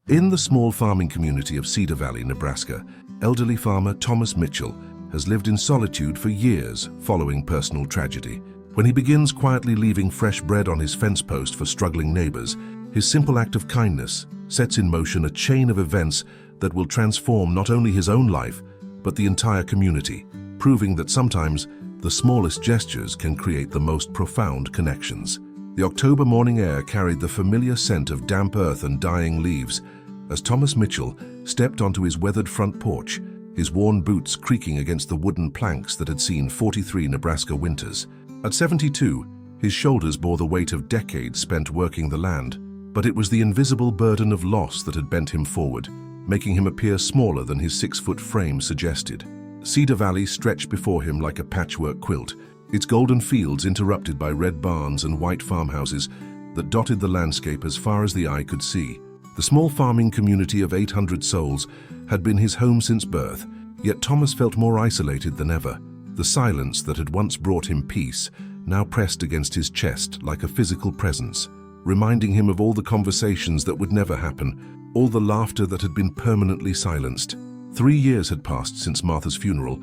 In the small farming community of Cedar Valley, Nebraska, elderly farmer Thomas Mitchell has lived in solitude for years following personal tragedy. When he begins quietly leaving fresh bread on his fence post for struggling neighbors, his simple act of kindness sets in motion a chain of events that will transform not only his own life, but the entire community, proving that sometimes the smallest gestures can create the most profound connections. The October morning air carried the familiar scent of damp earth and dying leaves as Thomas Mitchell stepped onto his weathered front porch, his worn boots creaking against the wooden planks that had seen 43 Nebraska winters. At 72, his shoulders bore the weight of decades spent working the land, but it was the invisible burden of loss that had bent him forward, making him appear smaller than his 6-foot frame suggested. Cedar Valley stretched before him like a patchwork quilt, its golden fields interrupted by red barns and white farmhouses that dotted the landscape as far as the eye could see. The small farming community of 800 souls had been his home since birth, yet Thomas felt more isolated than ever. The silence that had once brought him peace now pressed against his chest like a physical presence, reminding him of all the conversations that would never happen, all the laughter that had been permanently silenced. 3 years had passed since Martha's funeral,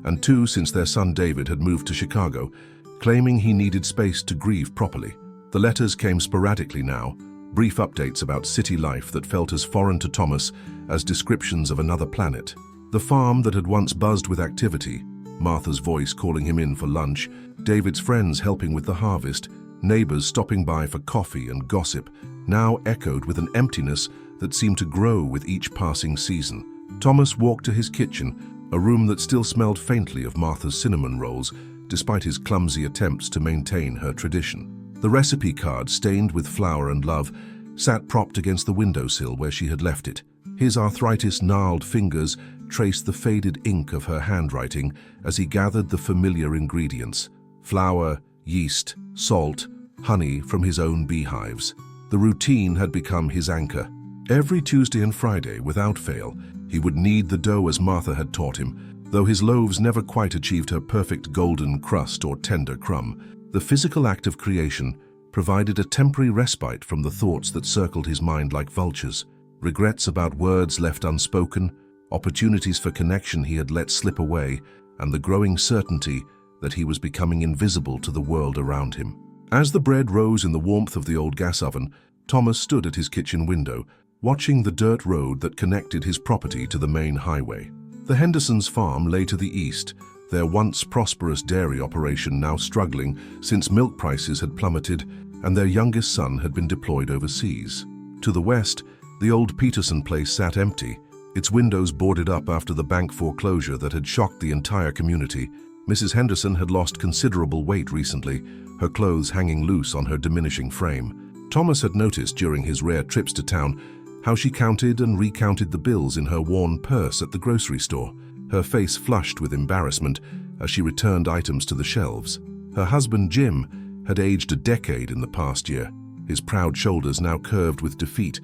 and 2 since their son David had moved to Chicago, claiming he needed space to grieve properly. The letters came sporadically now, brief updates about city life that felt as foreign to Thomas as descriptions of another planet. The farm that had once buzzed with activity, Martha's voice calling him in for lunch, David's friends helping with the harvest, neighbors stopping by for coffee and gossip, now echoed with an emptiness that seemed to grow with each passing season. Thomas walked to his kitchen, a room that still smelled faintly of Martha's cinnamon rolls, despite his clumsy attempts to maintain her tradition. The recipe card, stained with flour and love, sat propped against the windowsill where she had left it. His arthritis-gnarled fingers traced the faded ink of her handwriting as he gathered the familiar ingredients: flour, yeast, salt, honey from his own beehives. The routine had become his anchor. Every Tuesday and Friday, without fail, he would knead the dough as Martha had taught him. Though his loaves never quite achieved her perfect golden crust or tender crumb, the physical act of creation provided a temporary respite from the thoughts that circled his mind like vultures. Regrets about words left unspoken, opportunities for connection he had let slip away, and the growing certainty that he was becoming invisible to the world around him. As the bread rose in the warmth of the old gas oven, Thomas stood at his kitchen window, watching the dirt road that connected his property to the main highway. The Hendersons' farm lay to the east, their once prosperous dairy operation now struggling since milk prices had plummeted and their youngest son had been deployed overseas. To the west, the old Peterson place sat empty, its windows boarded up after the bank foreclosure that had shocked the entire community. Mrs. Henderson had lost considerable weight recently, her clothes hanging loose on her diminishing frame. Thomas had noticed during his rare trips to town how she counted and recounted the bills in her worn purse at the grocery store, her face flushed with embarrassment as she returned items to the shelves. Her husband, Jim, had aged a decade in the past year, his proud shoulders now curved with defeat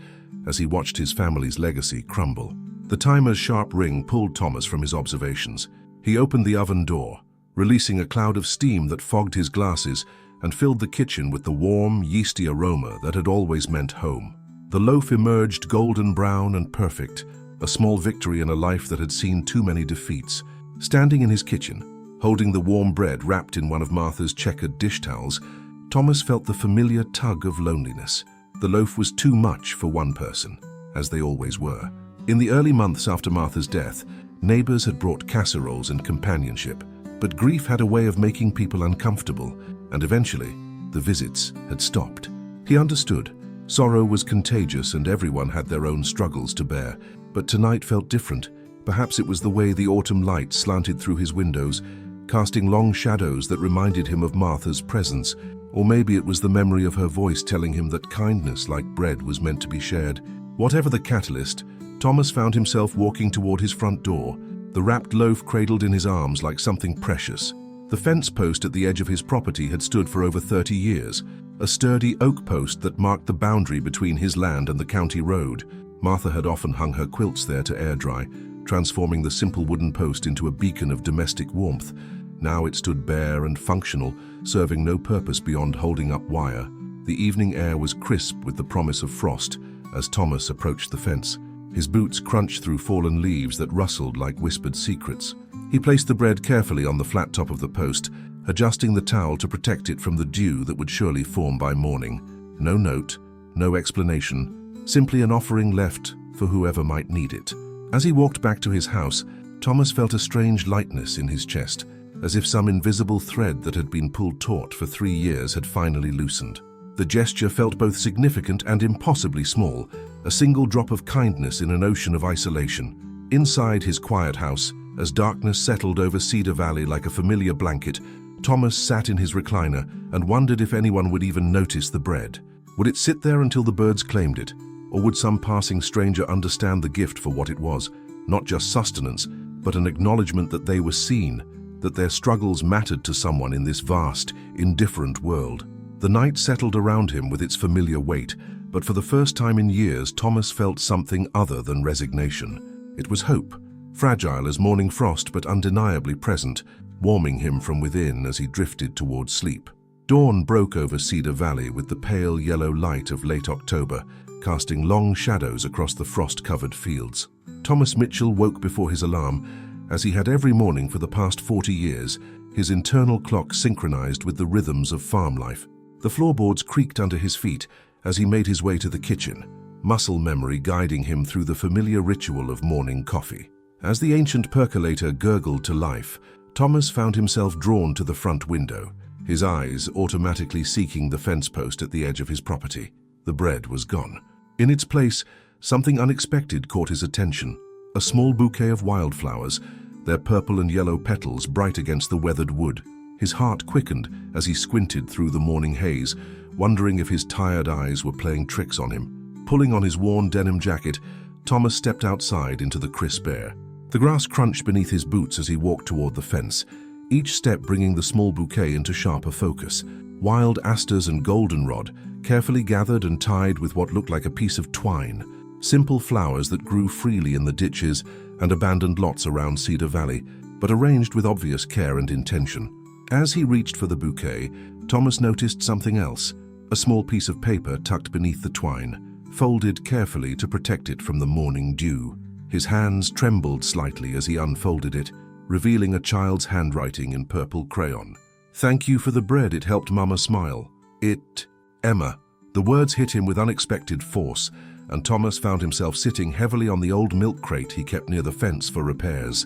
as he watched his family's legacy crumble. The timer's sharp ring pulled Thomas from his observations. He opened the oven door, releasing a cloud of steam that fogged his glasses and filled the kitchen with the warm, yeasty aroma that had always meant home. The loaf emerged golden brown and perfect, a small victory in a life that had seen too many defeats. Standing in his kitchen, holding the warm bread wrapped in one of Martha's checkered dish towels, Thomas felt the familiar tug of loneliness. The loaf was too much for one person, as they always were. In the early months after Martha's death, neighbors had brought casseroles and companionship, but grief had a way of making people uncomfortable, and eventually, the visits had stopped. He understood. Sorrow was contagious and everyone had their own struggles to bear, but tonight felt different. Perhaps it was the way the autumn light slanted through his windows, casting long shadows that reminded him of Martha's presence, or maybe it was the memory of her voice telling him that kindness like bread was meant to be shared. Whatever the catalyst, Thomas found himself walking toward his front door, the wrapped loaf cradled in his arms like something precious. The fence post at the edge of his property had stood for over 30 years, a sturdy oak post that marked the boundary between his land and the county road. Martha had often hung her quilts there to air dry, transforming the simple wooden post into a beacon of domestic warmth. Now it stood bare and functional, serving no purpose beyond holding up wire. The evening air was crisp with the promise of frost, as Thomas approached the fence. His boots crunched through fallen leaves that rustled like whispered secrets. He placed the bread carefully on the flat top of the post, adjusting the towel to protect it from the dew that would surely form by morning. No note, no explanation, simply an offering left for whoever might need it. As he walked back to his house, Thomas felt a strange lightness in his chest, as if some invisible thread that had been pulled taut for 3 years had finally loosened. The gesture felt both significant and impossibly small, a single drop of kindness in an ocean of isolation. Inside his quiet house, as darkness settled over Cedar Valley like a familiar blanket, Thomas sat in his recliner and wondered if anyone would even notice the bread. Would it sit there until the birds claimed it? Or would some passing stranger understand the gift for what it was, not just sustenance, but an acknowledgement that they were seen, that their struggles mattered to someone in this vast, indifferent world? The night settled around him with its familiar weight, but for the first time in years, Thomas felt something other than resignation. It was hope, fragile as morning frost but undeniably present, warming him from within as he drifted towards sleep. Dawn broke over Cedar Valley with the pale yellow light of late October, casting long shadows across the frost-covered fields. Thomas Mitchell woke before his alarm. As he had every morning for the past 40 years, his internal clock synchronized with the rhythms of farm life. The floorboards creaked under his feet as he made his way to the kitchen, muscle memory guiding him through the familiar ritual of morning coffee. As the ancient percolator gurgled to life, Thomas found himself drawn to the front window, his eyes automatically seeking the fence post at the edge of his property. The bread was gone. In its place, something unexpected caught his attention. A small bouquet of wildflowers, their purple and yellow petals bright against the weathered wood. His heart quickened as he squinted through the morning haze, wondering if his tired eyes were playing tricks on him. Pulling on his worn denim jacket, Thomas stepped outside into the crisp air. The grass crunched beneath his boots as he walked toward the fence, each step bringing the small bouquet into sharper focus. Wild asters and goldenrod, carefully gathered and tied with what looked like a piece of twine. Simple flowers that grew freely in the ditches and abandoned lots around Cedar Valley, but arranged with obvious care and intention. As he reached for the bouquet, Thomas noticed something else, a small piece of paper tucked beneath the twine, folded carefully to protect it from the morning dew. His hands trembled slightly as he unfolded it, revealing a child's handwriting in purple crayon. "Thank you for the bread, it helped Mama smile. Emma." The words hit him with unexpected force, and Thomas found himself sitting heavily on the old milk crate he kept near the fence for repairs.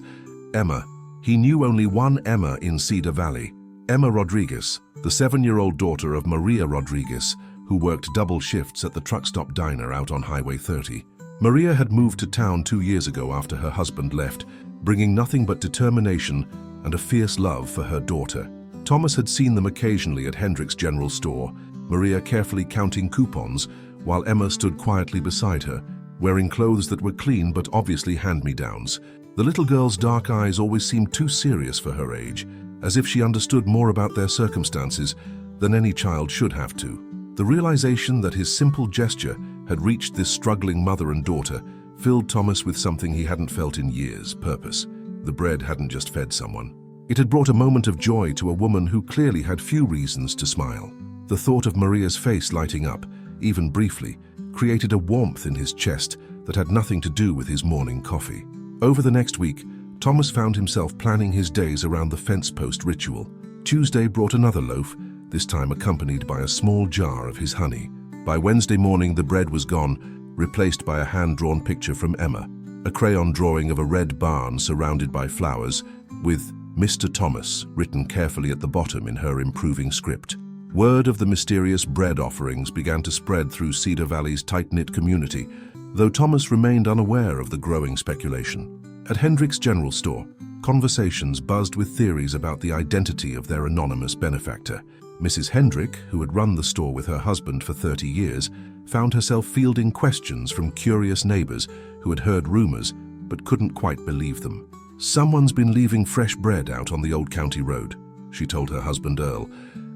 Emma. He knew only one Emma in Cedar Valley. Emma Rodriguez, the 7-year-old daughter of Maria Rodriguez, who worked double shifts at the truck stop diner out on Highway 30. Maria had moved to town 2 years ago after her husband left, bringing nothing but determination and a fierce love for her daughter. Thomas had seen them occasionally at Hendrick's general store, Maria carefully counting coupons, while Emma stood quietly beside her, wearing clothes that were clean but obviously hand-me-downs. The little girl's dark eyes always seemed too serious for her age, as if she understood more about their circumstances than any child should have to. The realization that his simple gesture had reached this struggling mother and daughter filled Thomas with something he hadn't felt in years: purpose. The bread hadn't just fed someone. It had brought a moment of joy to a woman who clearly had few reasons to smile. The thought of Maria's face lighting up, even briefly, created a warmth in his chest that had nothing to do with his morning coffee. Over the next week, Thomas found himself planning his days around the fence post ritual. Tuesday brought another loaf, this time accompanied by a small jar of his honey. By Wednesday morning, the bread was gone, replaced by a hand-drawn picture from Emma, a crayon drawing of a red barn surrounded by flowers, with Mr. Thomas written carefully at the bottom in her improving script. Word of the mysterious bread offerings began to spread through Cedar Valley's tight-knit community, though Thomas remained unaware of the growing speculation. At Hendrick's general store, conversations buzzed with theories about the identity of their anonymous benefactor. Mrs. Hendrick, who had run the store with her husband for 30 years, found herself fielding questions from curious neighbors who had heard rumors but couldn't quite believe them. "Someone's been leaving fresh bread out on the old county road," she told her husband Earl,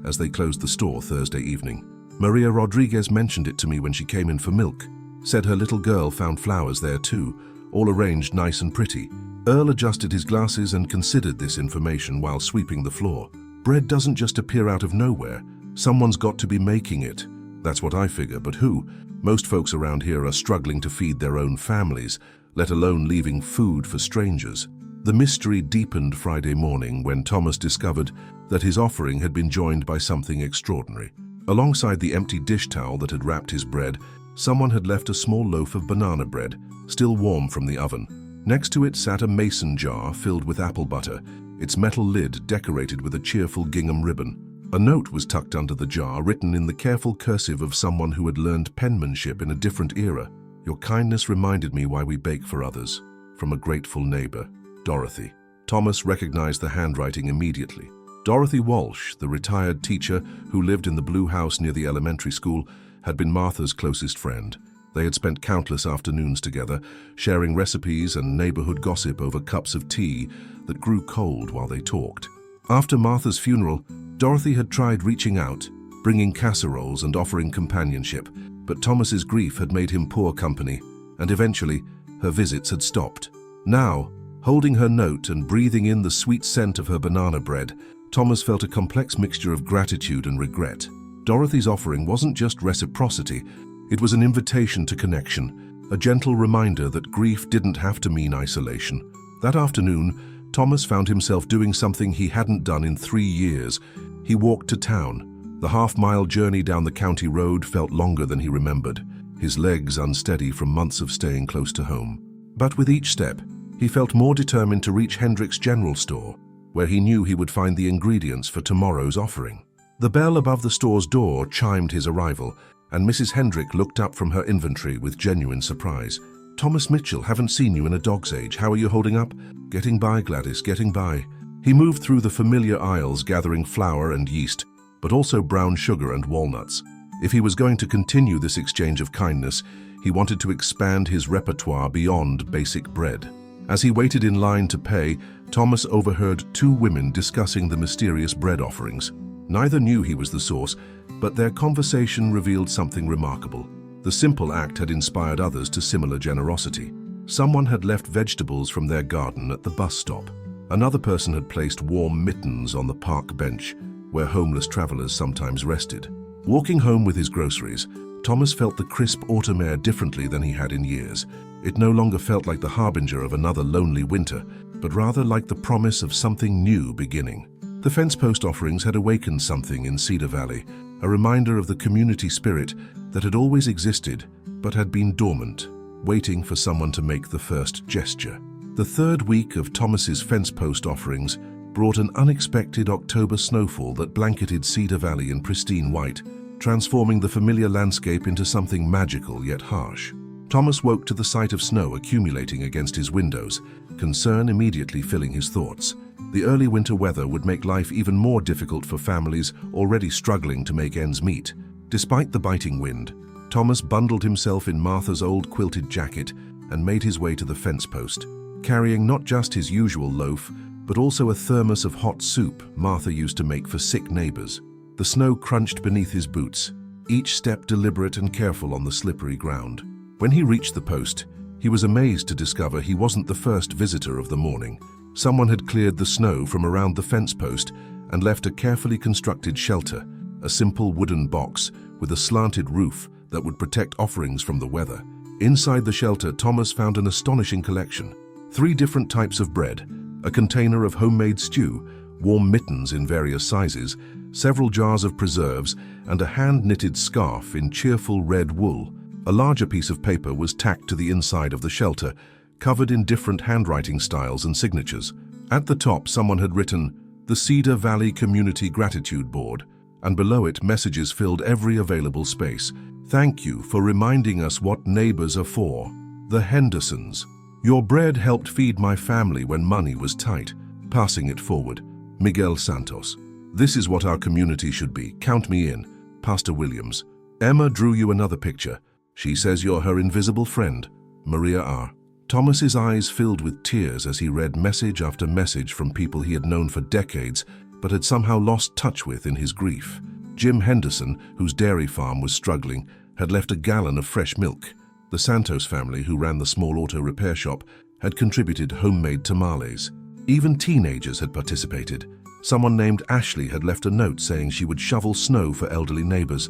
as they closed the store Thursday evening. "Maria Rodriguez mentioned it to me when she came in for milk. Said her little girl found flowers there too, all arranged nice and pretty." Earl adjusted his glasses and considered this information while sweeping the floor. "Bread doesn't just appear out of nowhere. Someone's got to be making it. That's what I figure, but who? Most folks around here are struggling to feed their own families, let alone leaving food for strangers. The mystery deepened Friday morning when Thomas discovered that his offering had been joined by something extraordinary. Alongside the empty dish towel that had wrapped his bread, someone had left a small loaf of banana bread, still warm from the oven. Next to it sat a mason jar filled with apple butter, its metal lid decorated with a cheerful gingham ribbon. A note was tucked under the jar, written in the careful cursive of someone who had learned penmanship in a different era. "Your kindness reminded me why we bake for others. From a grateful neighbor, Dorothy." Thomas recognized the handwriting immediately. Dorothy Walsh, the retired teacher who lived in the blue house near the elementary school, had been Martha's closest friend. They had spent countless afternoons together, sharing recipes and neighborhood gossip over cups of tea that grew cold while they talked. After Martha's funeral, Dorothy had tried reaching out, bringing casseroles and offering companionship, but Thomas's grief had made him poor company, and eventually her visits had stopped. Now, holding her note and breathing in the sweet scent of her banana bread, Thomas felt a complex mixture of gratitude and regret. Dorothy's offering wasn't just reciprocity, it was an invitation to connection, a gentle reminder that grief didn't have to mean isolation. That afternoon, Thomas found himself doing something he hadn't done in 3 years. He walked to town. The half-mile journey down the county road felt longer than he remembered, his legs unsteady from months of staying close to home. But with each step, he felt more determined to reach Hendrick's general store, where he knew he would find the ingredients for tomorrow's offering. The bell above the store's door chimed his arrival, and Mrs. Hendrick looked up from her inventory with genuine surprise. "Thomas Mitchell, haven't seen you in a dog's age. How are you holding up?" "Getting by, Gladys, getting by." He moved through the familiar aisles gathering flour and yeast, but also brown sugar and walnuts. If he was going to continue this exchange of kindness, he wanted to expand his repertoire beyond basic bread. As he waited in line to pay, Thomas overheard 2 women discussing the mysterious bread offerings. Neither knew he was the source, but their conversation revealed something remarkable. The simple act had inspired others to similar generosity. Someone had left vegetables from their garden at the bus stop. Another person had placed warm mittens on the park bench, where homeless travelers sometimes rested. Walking home with his groceries, Thomas felt the crisp autumn air differently than he had in years. It no longer felt like the harbinger of another lonely winter, but rather like the promise of something new beginning. The fence post offerings had awakened something in Cedar Valley, a reminder of the community spirit that had always existed but had been dormant, waiting for someone to make the first gesture. The 3rd week of Thomas's fence post offerings brought an unexpected October snowfall that blanketed Cedar Valley in pristine white, transforming the familiar landscape into something magical yet harsh. Thomas woke to the sight of snow accumulating against his windows, concern immediately filling his thoughts. The early winter weather would make life even more difficult for families already struggling to make ends meet. Despite the biting wind, Thomas bundled himself in Martha's old quilted jacket and made his way to the fence post, carrying not just his usual loaf, but also a thermos of hot soup Martha used to make for sick neighbors. The snow crunched beneath his boots, each step deliberate and careful on the slippery ground. When he reached the post, he was amazed to discover he wasn't the first visitor of the morning. Someone had cleared the snow from around the fence post and left a carefully constructed shelter, a simple wooden box with a slanted roof that would protect offerings from the weather. Inside the shelter, Thomas found an astonishing collection. 3 different types of bread, a container of homemade stew, warm mittens in various sizes, several jars of preserves, and a hand-knitted scarf in cheerful red wool. A larger piece of paper was tacked to the inside of the shelter, covered in different handwriting styles and signatures. At the top, someone had written, "The Cedar Valley Community Gratitude Board," and below it, messages filled every available space. "Thank you for reminding us what neighbors are for. The Hendersons. Your bread helped feed my family when money was tight." Passing it forward, Miguel Santos. "This is what our community should be. Count me in. Pastor Williams." Emma drew you another picture. "She says you're her invisible friend. Maria R." Thomas's eyes filled with tears as he read message after message from people he had known for decades, but had somehow lost touch with in his grief. Jim Henderson, whose dairy farm was struggling, had left a gallon of fresh milk. The Santos family, who ran the small auto repair shop, had contributed homemade tamales. Even teenagers had participated. Someone named Ashley had left a note saying she would shovel snow for elderly neighbors,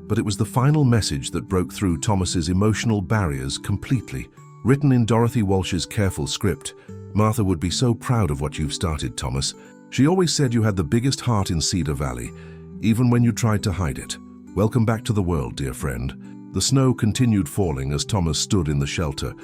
But it was the final message that broke through Thomas's emotional barriers completely. Written in Dorothy Walsh's careful script, "Martha would be so proud of what you've started, Thomas. She always said you had the biggest heart in Cedar Valley, even when you tried to hide it. Welcome back to the world, dear friend." The snow continued falling as Thomas stood in the shelter,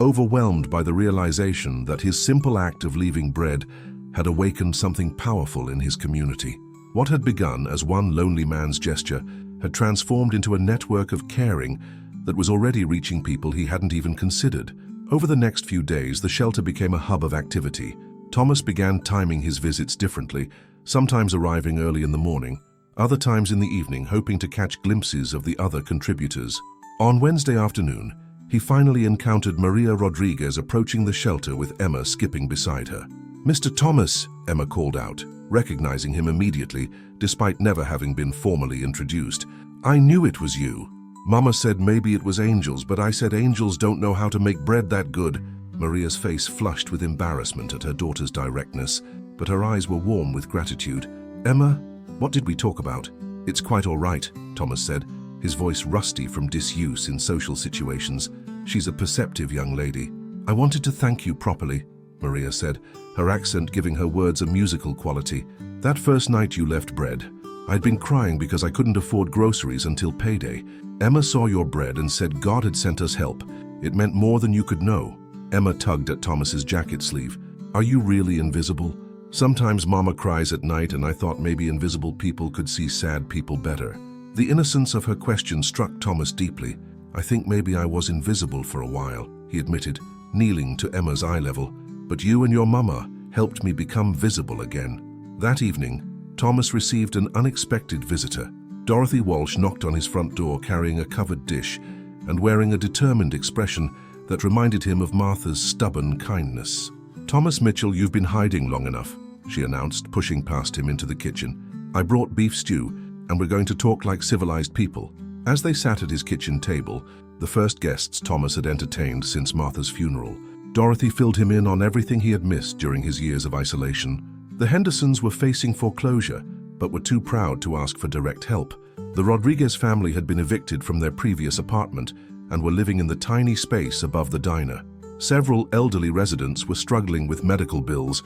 overwhelmed by the realization that his simple act of leaving bread had awakened something powerful in his community. What had begun as one lonely man's gesture had transformed into a network of caring that was already reaching people he hadn't even considered. Over the next few days, the shelter became a hub of activity. Thomas began timing his visits differently, sometimes arriving early in the morning, other times in the evening, hoping to catch glimpses of the other contributors. On Wednesday afternoon, he finally encountered Maria Rodriguez approaching the shelter with Emma skipping beside her. "Mr. Thomas," Emma called out, recognizing him immediately, despite never having been formally introduced. "I knew it was you. Mama said maybe it was angels, but I said angels don't know how to make bread that good." Maria's face flushed with embarrassment at her daughter's directness, but her eyes were warm with gratitude. "Emma, what did we talk about?" "It's quite all right," Thomas said, his voice rusty from disuse in social situations. "She's a perceptive young lady." "I wanted to thank you properly," Maria said, her accent giving her words a musical quality. "That first night you left bread, I'd been crying because I couldn't afford groceries until payday. Emma saw your bread and said God had sent us help. It meant more than you could know." Emma tugged at Thomas's jacket sleeve. "Are you really invisible? Sometimes Mama cries at night and I thought maybe invisible people could see sad people better." The innocence of her question struck Thomas deeply. "I think maybe I was invisible for a while," he admitted, kneeling to Emma's eye level. "But you and your mama helped me become visible again." That evening, Thomas received an unexpected visitor. Dorothy Walsh knocked on his front door carrying a covered dish and wearing a determined expression that reminded him of Martha's stubborn kindness. "Thomas Mitchell, you've been hiding long enough," she announced, pushing past him into the kitchen. "I brought beef stew, and we're going to talk like civilized people." As they sat at his kitchen table, the first guests Thomas had entertained since Martha's funeral, Dorothy filled him in on everything he had missed during his years of isolation. The Hendersons were facing foreclosure, but were too proud to ask for direct help. The Rodriguez family had been evicted from their previous apartment and were living in the tiny space above the diner. Several elderly residents were struggling with medical bills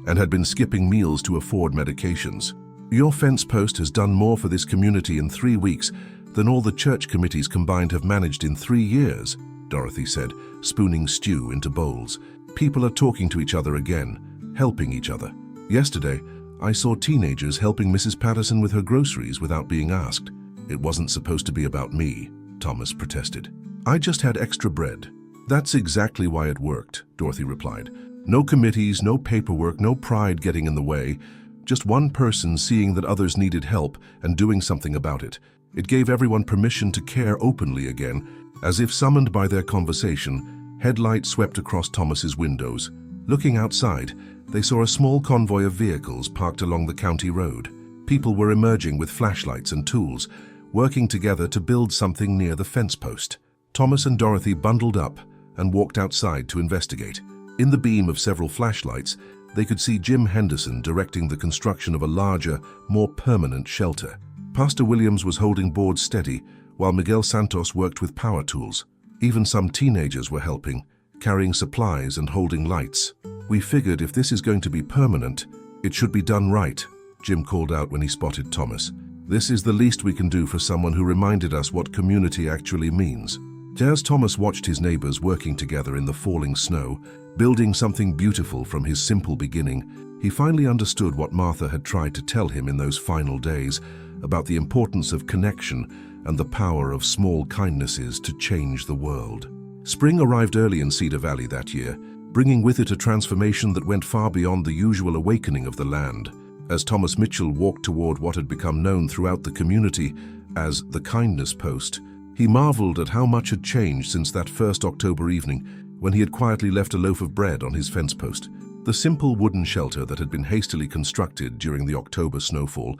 and had been skipping meals to afford medications. "Your fence post has done more for this community in 3 weeks than all the church committees combined have managed in 3 years, Dorothy said, spooning stew into bowls. "People are talking to each other again, helping each other. Yesterday, I saw teenagers helping Mrs. Patterson with her groceries without being asked." "It wasn't supposed to be about me," Thomas protested. "I just had extra bread." "That's exactly why it worked," Dorothy replied. "No committees, no paperwork, no pride getting in the way. Just one person seeing that others needed help and doing something about it. It gave everyone permission to care openly again." As if summoned by their conversation, headlights swept across Thomas's windows. Looking outside, they saw a small convoy of vehicles parked along the county road. People were emerging with flashlights and tools, working together to build something near the fence post. Thomas and Dorothy bundled up and walked outside to investigate. In the beam of several flashlights, they could see Jim Henderson directing the construction of a larger, more permanent shelter. Pastor Williams was holding boards steady, while Miguel Santos worked with power tools. Even some teenagers were helping, carrying supplies and holding lights. "We figured if this is going to be permanent, it should be done right," Jim called out when he spotted Thomas. "This is the least we can do for someone who reminded us what community actually means." As Thomas watched his neighbors working together in the falling snow, building something beautiful from his simple beginning, he finally understood what Martha had tried to tell him in those final days about the importance of connection and the power of small kindnesses to change the world. Spring arrived early in Cedar Valley that year, bringing with it a transformation that went far beyond the usual awakening of the land. As Thomas Mitchell walked toward what had become known throughout the community as the Kindness Post, he marveled at how much had changed since that first October evening when he had quietly left a loaf of bread on his fence post. The simple wooden shelter that had been hastily constructed during the October snowfall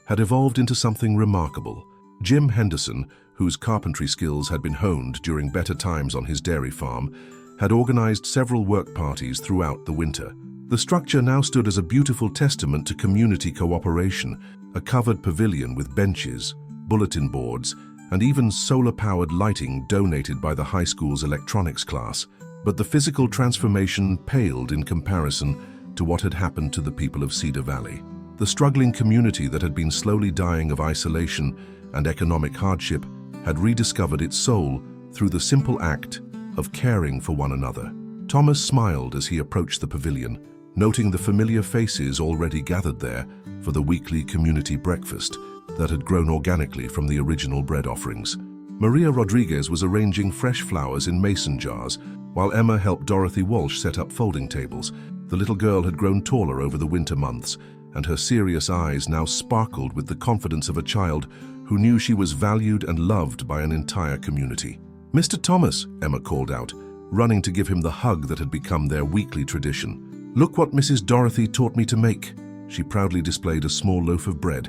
had evolved into something remarkable. Jim Henderson, whose carpentry skills had been honed during better times on his dairy farm, had organized several work parties throughout the winter. The structure now stood as a beautiful testament to community cooperation, a covered pavilion with benches, bulletin boards, and even solar-powered lighting donated by the high school's electronics class. But the physical transformation paled in comparison to what had happened to the people of Cedar Valley. The struggling community that had been slowly dying of isolation and economic hardship had rediscovered its soul through the simple act of caring for one another. Thomas smiled as he approached the pavilion, noting the familiar faces already gathered there for the weekly community breakfast that had grown organically from the original bread offerings. Maria Rodriguez was arranging fresh flowers in mason jars, while Emma helped Dorothy Walsh set up folding tables. The little girl had grown taller over the winter months, and her serious eyes now sparkled with the confidence of a child who knew she was valued and loved by an entire community. "Mr. Thomas," Emma called out, running to give him the hug that had become their weekly tradition. "Look what Mrs. Dorothy taught me to make." She proudly displayed a small loaf of bread,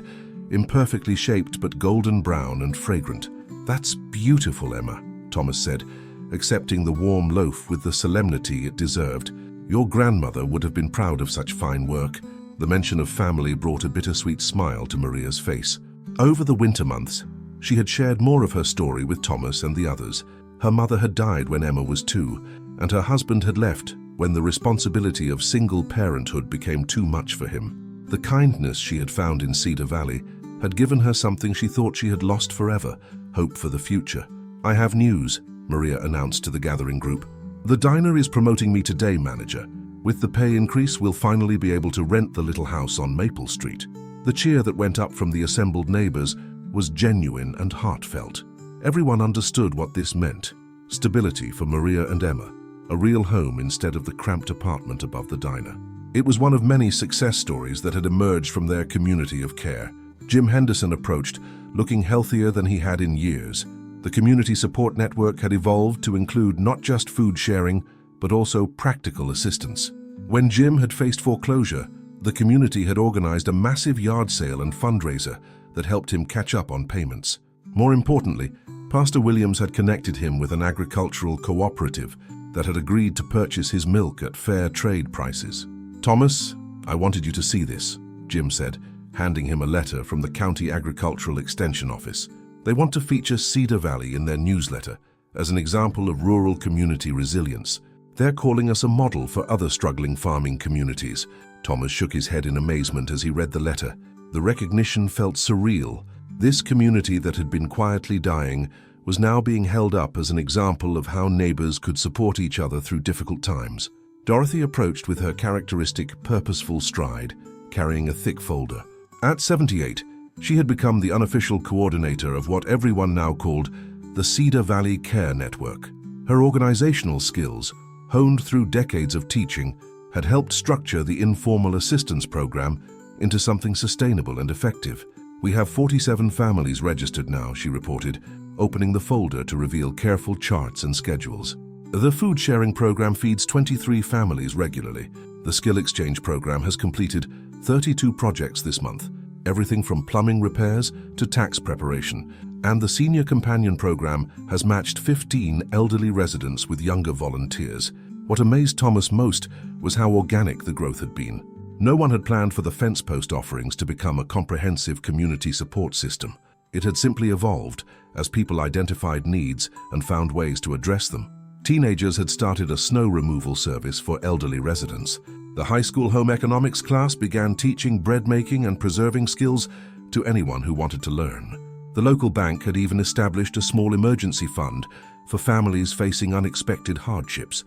imperfectly shaped but golden brown and fragrant. "That's beautiful, Emma," Thomas said, accepting the warm loaf with the solemnity it deserved. "Your grandmother would have been proud of such fine work." The mention of family brought a bittersweet smile to Maria's face. Over the winter months, she had shared more of her story with Thomas and the others. Her mother had died when Emma was 2, and her husband had left when the responsibility of single parenthood became too much for him. The kindness she had found in Cedar Valley had given her something she thought she had lost forever: hope for the future. "I have news," Maria announced to the gathering group. "The diner is promoting me to day manager. With the pay increase, we'll finally be able to rent the little house on Maple Street." The cheer that went up from the assembled neighbors was genuine and heartfelt. Everyone understood what this meant: stability for Maria and Emma, a real home instead of the cramped apartment above the diner. It was one of many success stories that had emerged from their community of care. Jim Henderson approached, looking healthier than he had in years. The community support network had evolved to include not just food sharing, but also practical assistance. When Jim had faced foreclosure, the community had organized a massive yard sale and fundraiser that helped him catch up on payments. More importantly, Pastor Williams had connected him with an agricultural cooperative that had agreed to purchase his milk at fair trade prices. "Thomas, I wanted you to see this," Jim said, handing him a letter from the County Agricultural Extension Office. "They want to feature Cedar Valley in their newsletter as an example of rural community resilience. They're calling us a model for other struggling farming communities." Thomas shook his head in amazement as he read the letter. The recognition felt surreal. This community that had been quietly dying was now being held up as an example of how neighbors could support each other through difficult times. Dorothy approached with her characteristic purposeful stride, carrying a thick folder. At 78, she had become the unofficial coordinator of what everyone now called the Cedar Valley Care Network. Her organizational skills, honed through decades of teaching, had helped structure the informal assistance program into something sustainable and effective. "We have 47 families registered now," she reported, opening the folder to reveal careful charts and schedules. "The food sharing program feeds 23 families regularly. The skill exchange program has completed 32 projects this month, everything from plumbing repairs to tax preparation, and the senior companion program has matched 15 elderly residents with younger volunteers." What amazed Thomas most was how organic the growth had been. No one had planned for the fence post offerings to become a comprehensive community support system. It had simply evolved as people identified needs and found ways to address them. Teenagers had started a snow removal service for elderly residents. The high school home economics class began teaching bread making and preserving skills to anyone who wanted to learn. The local bank had even established a small emergency fund for families facing unexpected hardships.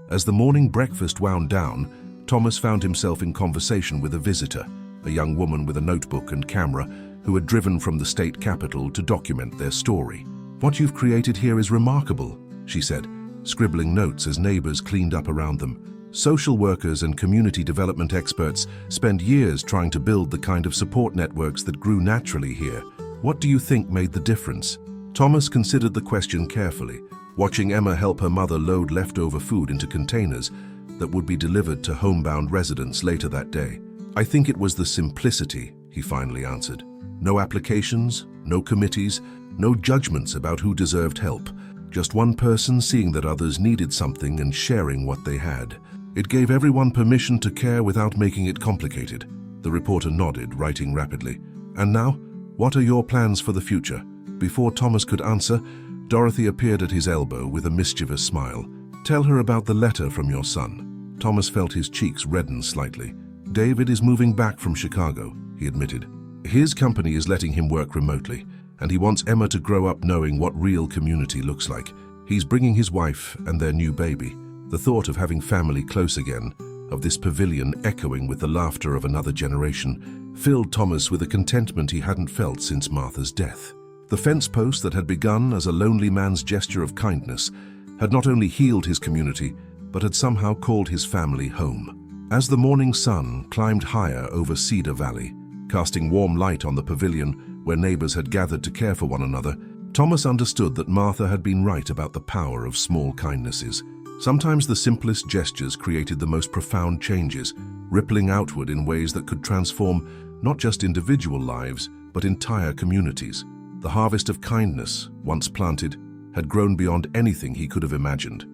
As the morning breakfast wound down, Thomas found himself in conversation with a visitor, a young woman with a notebook and camera who had driven from the state capital to document their story. "What you've created here is remarkable," she said, scribbling notes as neighbors cleaned up around them. "Social workers and community development experts spend years trying to build the kind of support networks that grew naturally here. What do you think made the difference?" Thomas considered the question carefully, watching Emma help her mother load leftover food into containers that would be delivered to homebound residents later that day. "I think it was the simplicity," he finally answered. "No applications, no committees, no judgments about who deserved help. Just one person seeing that others needed something and sharing what they had. It gave everyone permission to care without making it complicated." The reporter nodded, writing rapidly. "And now, what are your plans for the future?" Before Thomas could answer, Dorothy appeared at his elbow with a mischievous smile. "Tell her about the letter from your son." Thomas felt his cheeks redden slightly. "David is moving back from Chicago," he admitted. "His company is letting him work remotely, and he wants Emma to grow up knowing what real community looks like. He's bringing his wife and their new baby." The thought of having family close again, of this pavilion echoing with the laughter of another generation, filled Thomas with a contentment he hadn't felt since Martha's death. The fence post that had begun as a lonely man's gesture of kindness had not only healed his community, but had somehow called his family home. As the morning sun climbed higher over Cedar Valley, casting warm light on the pavilion where neighbors had gathered to care for one another, Thomas understood that Martha had been right about the power of small kindnesses. Sometimes the simplest gestures created the most profound changes, rippling outward in ways that could transform not just individual lives, but entire communities. The harvest of kindness, once planted, had grown beyond anything he could have imagined.